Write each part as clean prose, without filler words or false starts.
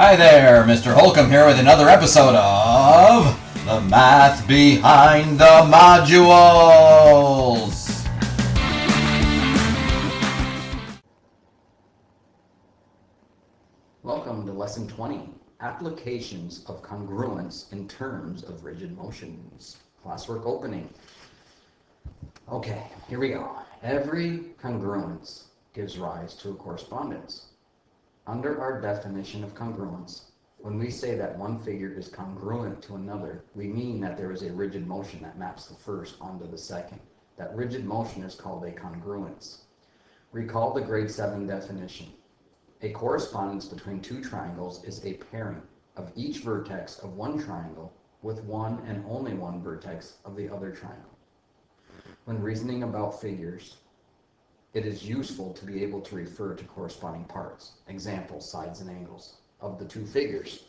Hi there, Mr. Holcomb here with another episode of The Math Behind the Modules. Welcome to Lesson 20, Applications of Congruence in Terms of Rigid Motions. Classwork opening. Okay, here we go. Every congruence gives rise to a correspondence. Under our definition of congruence, when we say that one figure is congruent to another, we mean that there is a rigid motion that maps the first onto the second. That rigid motion is called a congruence. Recall the grade 7 definition. A correspondence between two triangles is a pairing of each vertex of one triangle with one and only one vertex of the other triangle. When reasoning about figures, it is useful to be able to refer to corresponding parts, examples, sides, and angles, of the two figures.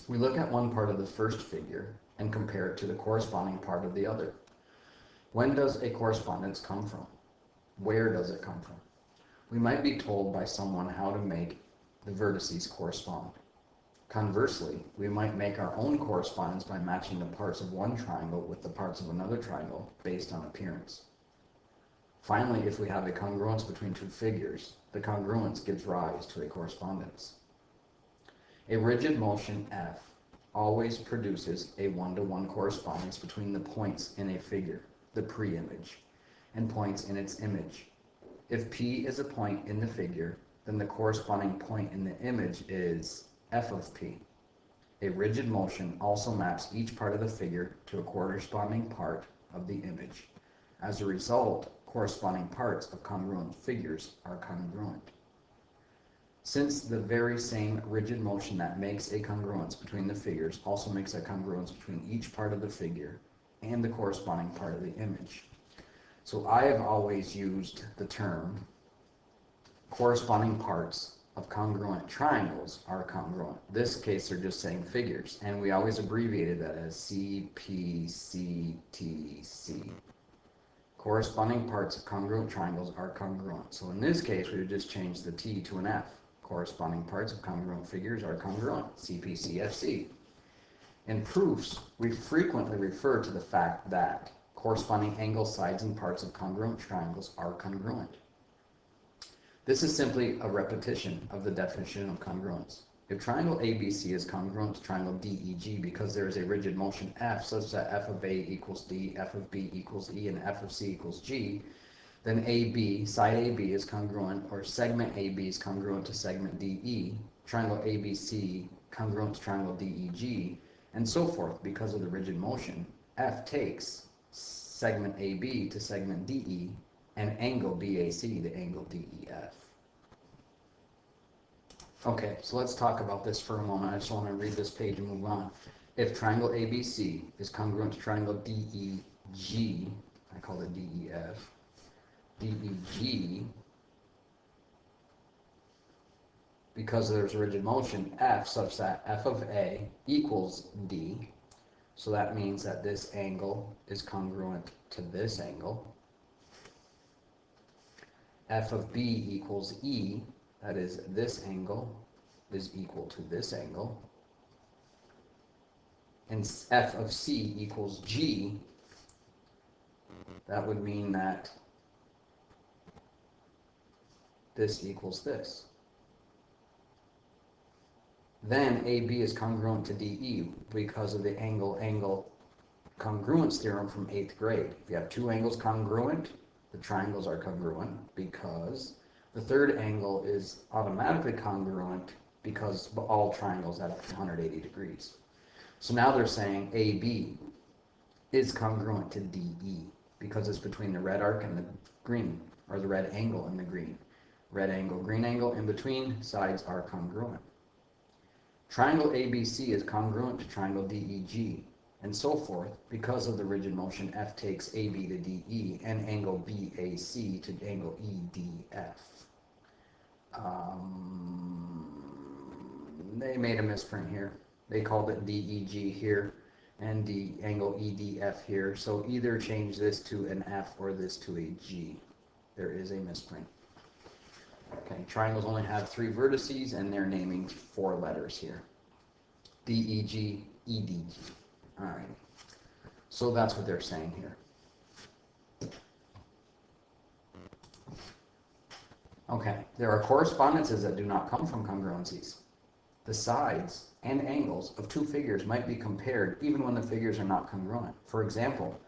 We look at one part of the first figure and compare it to the corresponding part of the other. When does a correspondence come from? Where does it come from? We might be told by someone how to make the vertices correspond. Conversely, we might make our own correspondence by matching the parts of one triangle with the parts of another triangle based on appearance. Finally, if we have a congruence between two figures, the congruence gives rise to a correspondence. A rigid motion F always produces a one-to-one correspondence between the points in a figure, the pre-image, and points in its image. If P is a point in the figure, then the corresponding point in the image is F of P. A rigid motion also maps each part of the figure to a corresponding part of the image. As a result, corresponding parts of congruent figures are congruent. Since the very same rigid motion that makes a congruence between the figures also makes a congruence between each part of the figure and the corresponding part of the image. So I have always used the term corresponding parts of congruent triangles are congruent. In this case, they're just saying figures, and we always abbreviated that as CPCTC. Corresponding parts of congruent triangles are congruent. So in this case, we would just change the T to an F. Corresponding parts of congruent figures are congruent, CPCFC. In proofs, we frequently refer to the fact that corresponding angles, sides, and parts of congruent triangles are congruent. This is simply a repetition of the definition of congruence. If triangle ABC is congruent to triangle DEG because there is a rigid motion F such that F of A equals D, F of B equals E, and F of C equals G, then AB, side AB is congruent, or segment AB is congruent to segment DE, triangle ABC congruent to triangle DEG, and so forth because of the rigid motion. F takes segment AB to segment DE and angle BAC to angle DEF. Okay, so let's talk about this for a moment. I just want to read this page and move on. If triangle ABC is congruent to triangle DEG, I call it DEF, DEG, because there's a rigid motion F such that F of A equals D, so that means that this angle is congruent to this angle. F of B equals E, that is, this angle is equal to this angle. And F of C equals G, that would mean that this equals this. Then AB is congruent to DE because of the angle congruence theorem from 8th grade. If you have two angles congruent, the triangles are congruent because the third angle is automatically congruent because all triangles add up to 180 degrees. So now they're saying AB is congruent to DE because it's between the red arc and the green, or the red angle and the green. Red angle, green angle, in between sides are congruent. Triangle ABC is congruent to triangle DEG, and so forth because of the rigid motion F takes AB to DE and angle BAC to angle EDF. They made a misprint here. They called it DEG here and the angle EDF here, so either change this to an F or this to a G. There is a misprint. Okay, triangles only have 3 vertices, and they're naming 4 letters here. D, E, G, E, D, G. All right. So that's what they're saying here. Okay, there are correspondences that do not come from congruencies. The sides and angles of 2 figures might be compared even when the figures are not congruent. For example,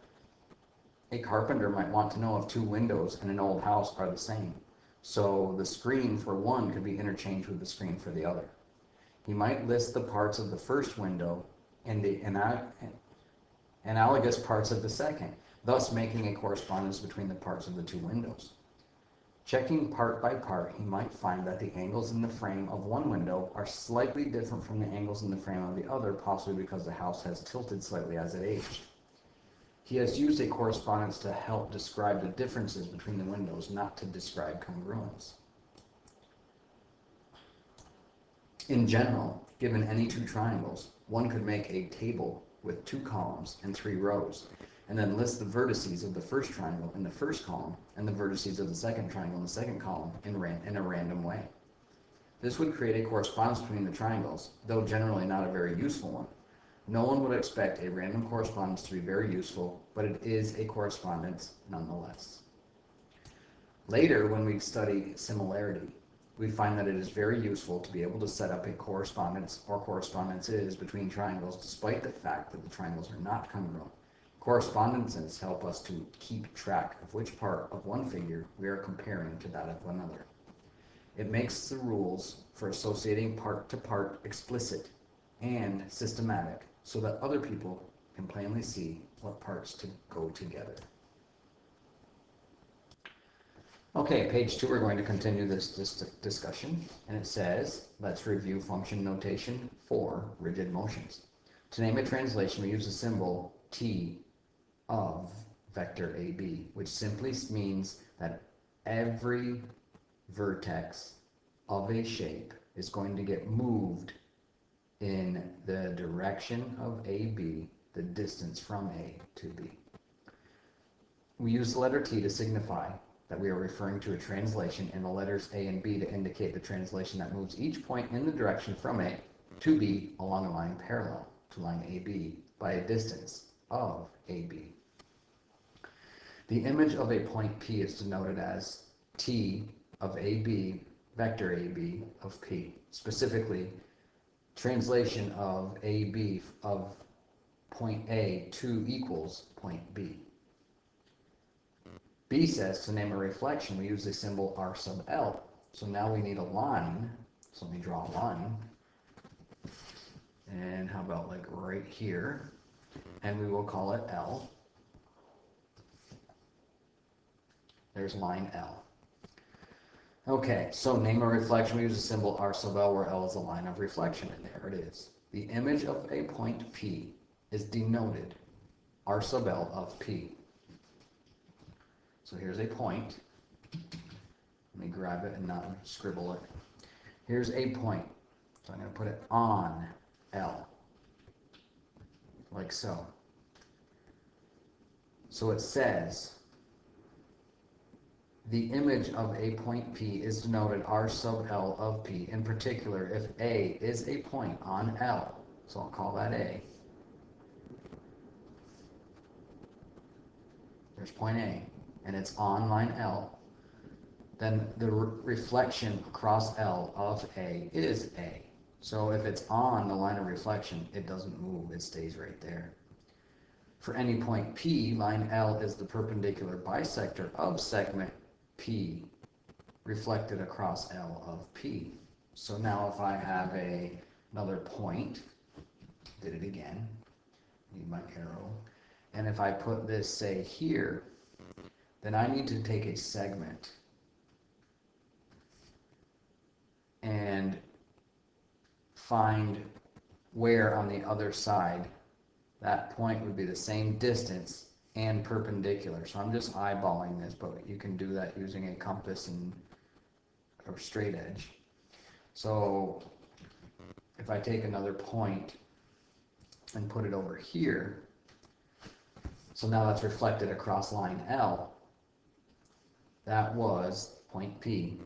a carpenter might want to know if 2 windows in an old house are the same. So the screen for one could be interchanged with the screen for the other. He might list the parts of the first window and the analogous parts of the second, thus making a correspondence between the parts of the 2 windows. Checking part by part, he might find that the angles in the frame of one window are slightly different from the angles in the frame of the other, possibly because the house has tilted slightly as it aged. He has used a correspondence to help describe the differences between the windows, not to describe congruence. In general, given any 2 triangles, one could make a table with 2 columns and 3 rows, and then list the vertices of the first triangle in the first column and the vertices of the second triangle in the second column in a random way. This would create a correspondence between the triangles, though generally not a very useful one. No one would expect a random correspondence to be very useful, but it is a correspondence nonetheless. Later, when we study similarity, we find that it is very useful to be able to set up a correspondence or correspondences between triangles despite the fact that the triangles are not congruent. Correspondences help us to keep track of which part of one figure we are comparing to that of another. It makes the rules for associating part to part explicit and systematic so that other people can plainly see what parts to go together. Okay, page 2, we're going to continue this discussion, and it says, let's review function notation for rigid motions. To name a translation, we use the symbol T of vector AB, which simply means that every vertex of a shape is going to get moved in the direction of AB, the distance from A to B. We use the letter T to signify that we are referring to a translation, and the letters A and B to indicate the translation that moves each point in the direction from A to B along a line parallel to line AB by a distance of AB. The image of a point P is denoted as T of AB, vector AB of P. Specifically, translation of AB of point A to equals point B. B says to name a reflection, we use the symbol R sub L. So now we need a line. So let me draw a line. And how about like right here? And we will call it L. There's line L. Okay, so name a reflection, we use the symbol R sub L, where L is a line of reflection, and there it is. The image of a point P is denoted R sub L of P. So here's a point. Let me grab it and not scribble it. Here's a point. So I'm going to put it on L, like so. So it says, the image of a point P is denoted R sub L of P. In particular, if A is a point on L, so I'll call that A. There's point A, and it's on line L. Then the reflection across L of A is A. So if it's on the line of reflection, it doesn't move, it stays right there. For any point P, line L is the perpendicular bisector of segment P reflected across L of P. So now if I have another point, did it again, need my arrow, and if I put this, say, here, then I need to take a segment and find where on the other side that point would be the same distance and perpendicular. So I'm just eyeballing this, but you can do that using a compass and a straight edge. So if I take another point and put it over here, so now that's reflected across line L. That was point P.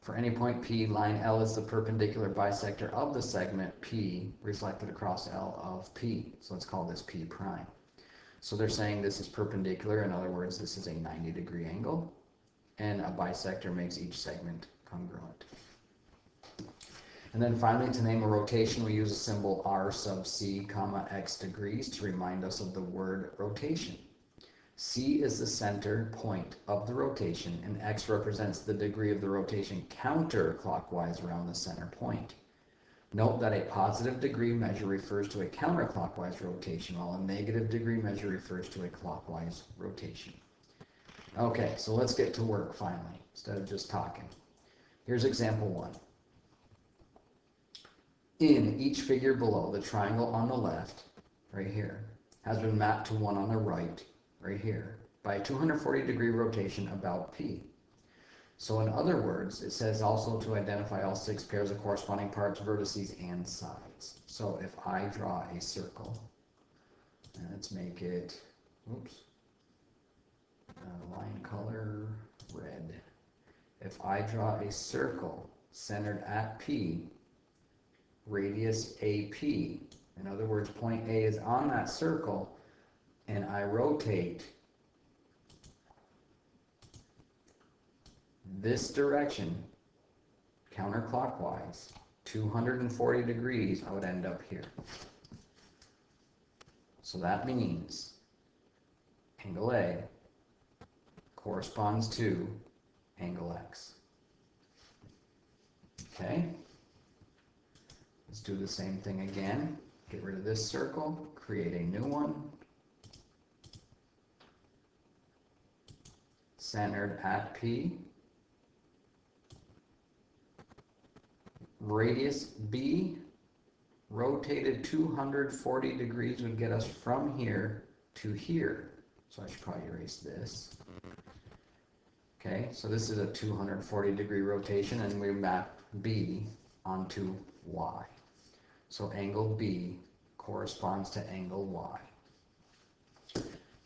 For any point P, line L is the perpendicular bisector of the segment P reflected across L of P. So let's call this P prime. So they're saying this is perpendicular. In other words, this is a 90-degree angle, and a bisector makes each segment congruent. And then finally, to name a rotation, we use a symbol R sub C, comma, x degrees to remind us of the word rotation. C is the center point of the rotation, and x represents the degree of the rotation counterclockwise around the center point. Note that a positive degree measure refers to a counterclockwise rotation, while a negative degree measure refers to a clockwise rotation. Okay, so let's get to work finally, instead of just talking. Here's example 1. In each figure below, the triangle on the left, right here, has been mapped to one on the right, right here, by a 240-degree rotation about P. So in other words, it says also to identify all 6 pairs of corresponding parts, vertices, and sides. So if I draw a circle, and let's make it, line color red. If I draw a circle centered at P, radius AP, in other words, point A is on that circle, and I rotate this direction counterclockwise 240 degrees, I would end up here. So that means angle A corresponds to angle X. Okay? Let's do the same thing again. Get rid of this circle, create a new one. Centered at P. Radius B, rotated 240 degrees would get us from here to here. So I should probably erase this. Okay, so this is a 240-degree rotation, and we map B onto Y. So angle B corresponds to angle Y.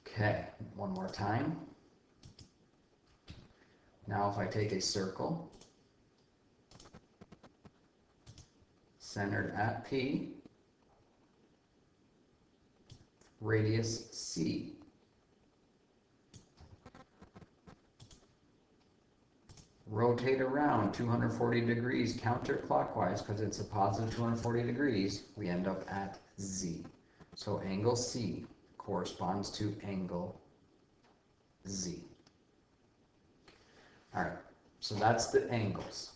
Okay, one more time. Now if I take a circle centered at P, radius C, rotate around 240 degrees counterclockwise because it's a positive 240 degrees, we end up at Z. So angle C corresponds to angle Z. All right, so that's the angles.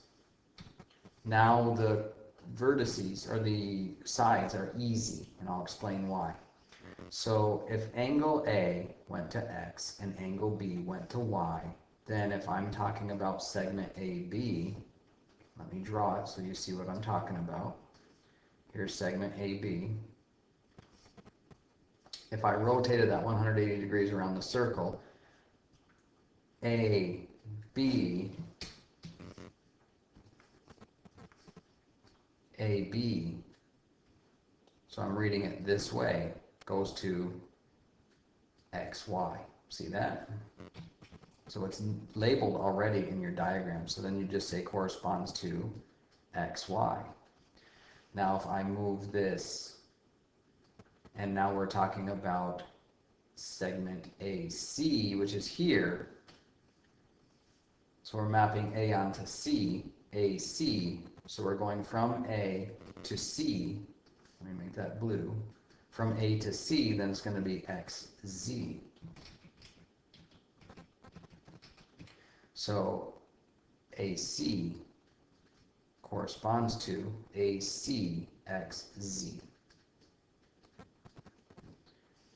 Now the vertices, or the sides, are easy, and I'll explain why. So if angle A went to X and angle B went to Y, then if I'm talking about segment AB, let me draw it so you see what I'm talking about. Here's segment AB. If I rotated that 180 degrees around the circle, AB, so I'm reading it this way, goes to XY. See that? So it's labeled already in your diagram. So then you just say corresponds to XY. Now if I move this, and now we're talking about segment AC, which is here. So we're mapping A onto C, AC. So we're going from A to C. Let me make that blue. From A to C, then it's going to be XZ. So AC corresponds to ACXZ.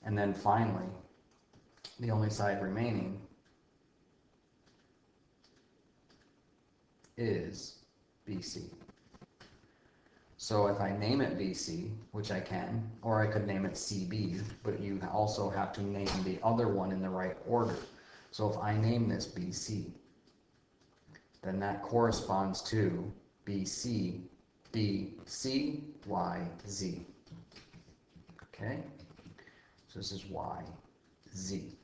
And then finally, the only side remaining is BC. So if I name it BC, which I can, or I could name it CB, but you also have to name the other one in the right order. So if I name this BC, then that corresponds to BC, BC, Y, Z. Okay? So this is Y, Z.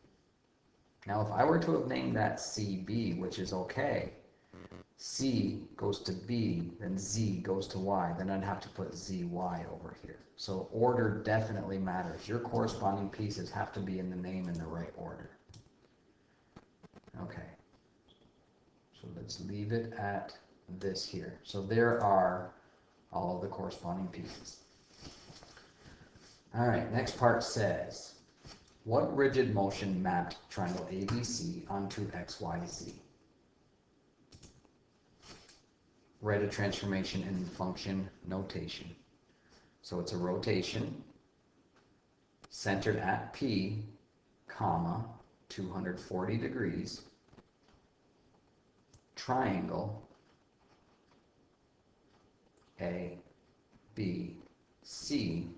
Now if I were to have named that CB, which is okay, C goes to B, then Z goes to Y, then I'd have to put ZY over here. So order definitely matters. Your corresponding pieces have to be in the name in the right order. Okay, so let's leave it at this here. So there are all of the corresponding pieces. All right, next part says, what rigid motion mapped triangle ABC onto XYZ? Write a transformation in function notation. So it's a rotation centered at P, comma, 240 degrees, triangle A, B, C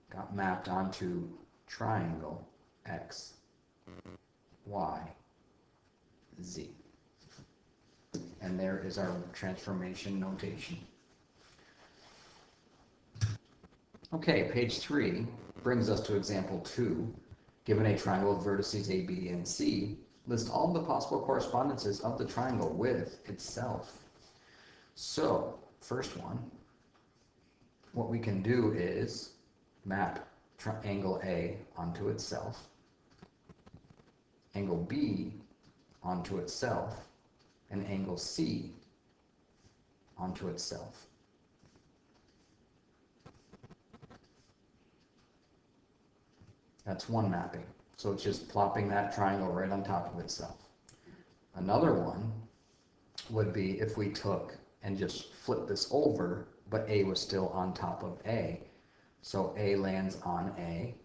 got mapped onto triangle X, Y, Z. And there is our transformation notation. Okay, page 3 brings us to example 2. Given a triangle with vertices A, B, and C, list all the possible correspondences of the triangle with itself. So, first one, what we can do is map angle A onto itself, angle B onto itself, and angle C onto itself. That's one mapping. So it's just plopping that triangle right on top of itself. Another one would be if we took and just flipped this over, but A was still on top of A. So A lands on A,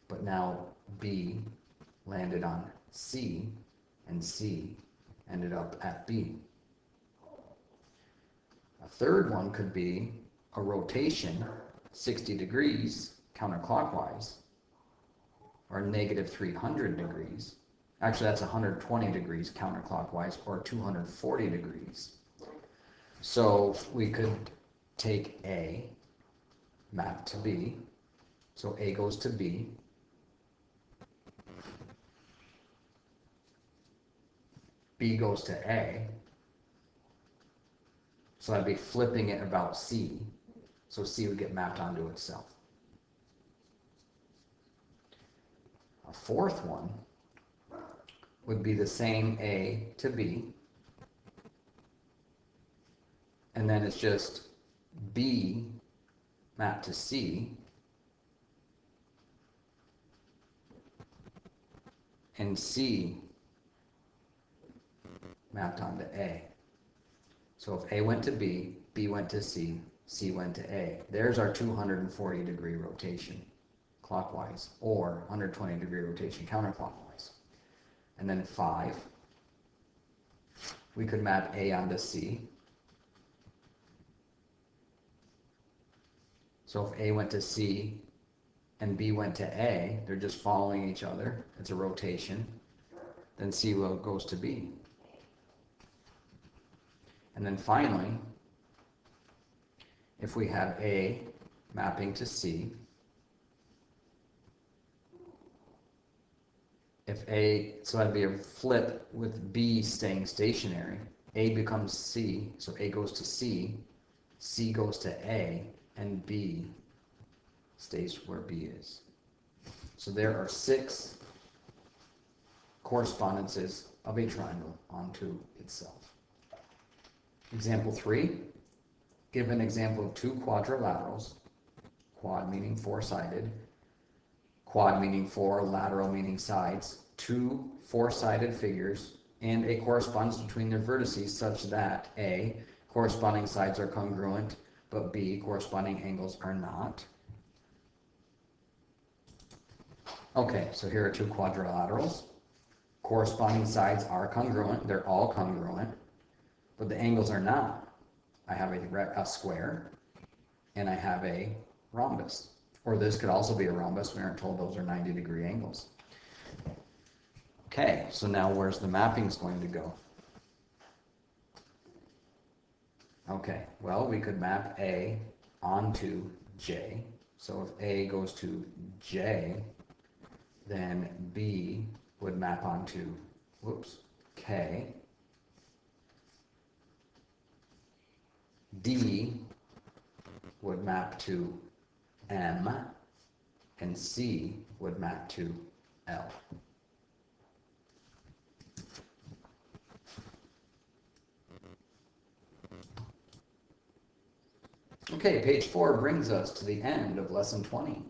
but now B landed on C, and C ended up at B. A third one could be a rotation 60 degrees counterclockwise, or negative 300 degrees. Actually, that's 120 degrees counterclockwise, or 240 degrees. So we could take A, map to B, so A goes to B, B goes to A, so I'd be flipping it about C, so C would get mapped onto itself. A fourth one would be the same A to B, and then it's just B mapped to C, and C mapped onto A. So if A went to B, B went to C, C went to A. There's our 240 degree rotation clockwise, or 120 degree rotation counterclockwise. And then 5, we could map A onto C. So if A went to C and B went to A, they're just following each other. It's a rotation. Then C goes to B. And then finally, if we have A mapping to C, so that'd be a flip with B staying stationary. A becomes C, so A goes to C, C goes to A, and B stays where B is. So there are 6 correspondences of a triangle onto itself. Example 3, give an example of 2 quadrilaterals, quad meaning 4-sided, quad meaning 4, lateral meaning sides, 2 4-sided figures, and a correspondence between their vertices such that A, corresponding sides are congruent, but B, corresponding angles are not. Okay, so here are 2 quadrilaterals. Corresponding sides are congruent, they're all congruent, but the angles are not. I have a square, and I have a rhombus. Or this could also be a rhombus. We aren't told those are 90 degree angles. Okay, so now where's the mappings going to go? Okay, well, we could map A onto J. So if A goes to J, then B would map onto, K, D would map to M, and C would map to L. Okay, page 4 brings us to the end of lesson 20.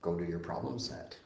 Go to your problem set.